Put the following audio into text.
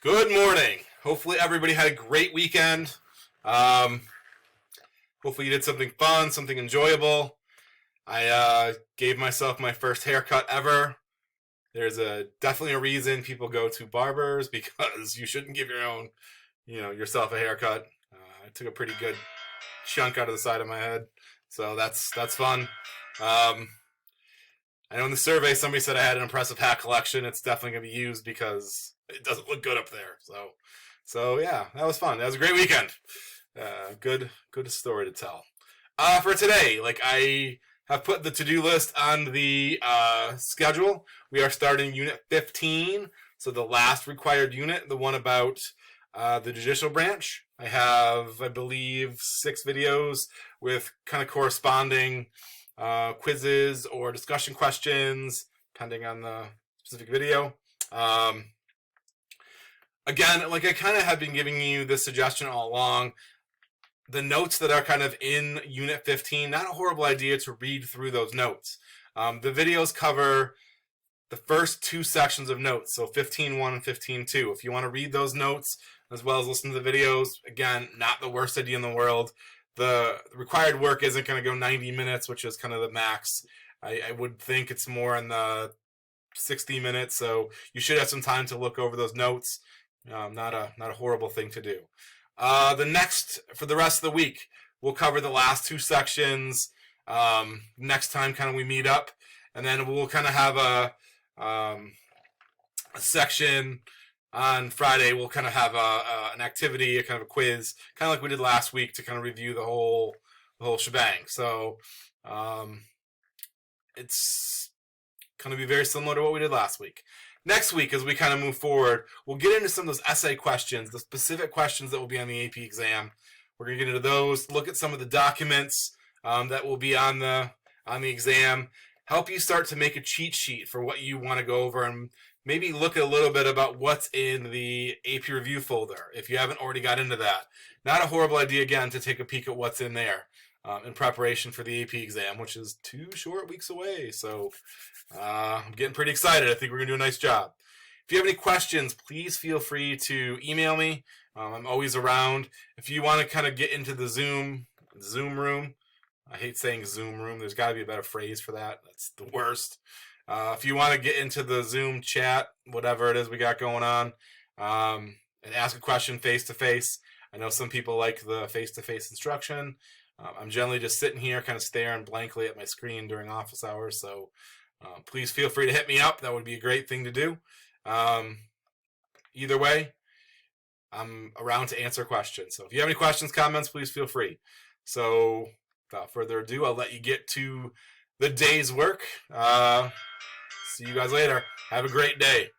Good morning. Hopefully everybody had a great weekend. Hopefully you did something fun, something enjoyable. I gave myself my first haircut ever. There's definitely a reason people go to barbers, because you shouldn't give yourself a haircut. I took a pretty good chunk out of the side of my head, so that's fun. I know in the survey somebody said I had an impressive hat collection. It's definitely going to be used because it doesn't look good up there. So yeah, that was fun. That was a great weekend. Good story to tell. For today, I have put the to-do list on the schedule. We are starting Unit 15, so the last required unit, the one about the judicial branch. I have, I believe, 6 videos with kind of corresponding quizzes or discussion questions, depending on the specific video. Again, I kind of have been giving you this suggestion all along. The notes that are kind of in Unit 15, not a horrible idea to read through those notes. The videos cover the first 2 sections of notes, so 15.1 and 15.2. If you want to read those notes as well as listen to the videos, again, not the worst idea in the world. The required work isn't going to go 90 minutes, which is kind of the max. I would think it's more in the 60 minutes, so you should have some time to look over those notes. Not a horrible thing to do. For the rest of the week, we'll cover the last 2 sections next time kind of we meet up, and then we'll kind of have a section on Friday. We'll kind of have an activity, a kind of a quiz, kind of like we did last week, to kind of review the whole shebang. So it's going to be very similar to what we did last week. Next week, as we kind of move forward, we'll get into some of those essay questions, the specific questions that will be on the AP exam. We're going to get into those, look at some of the documents that will be on the exam, help you start to make a cheat sheet for what you want to go over, and maybe look a little bit about what's in the AP review folder, if you haven't already got into that. Not a horrible idea, again, to take a peek at what's in there in preparation for the AP exam, which is 2 short weeks away. So I'm getting pretty excited. I think we're going to do a nice job. If you have any questions, please feel free to email me. I'm always around. If you want to kind of get into the Zoom room, I hate saying Zoom room. There's got to be a better phrase for that. That's the worst. If you want to get into the Zoom chat, whatever it is we got going on, and ask a question face-to-face. I know some people like the face-to-face instruction. I'm generally just sitting here kind of staring blankly at my screen during office hours, so please feel free to hit me up. That would be a great thing to do. Either way, I'm around to answer questions. So if you have any questions, comments, please feel free. So without further ado, I'll let you get to the day's work. See you guys later. Have a great day.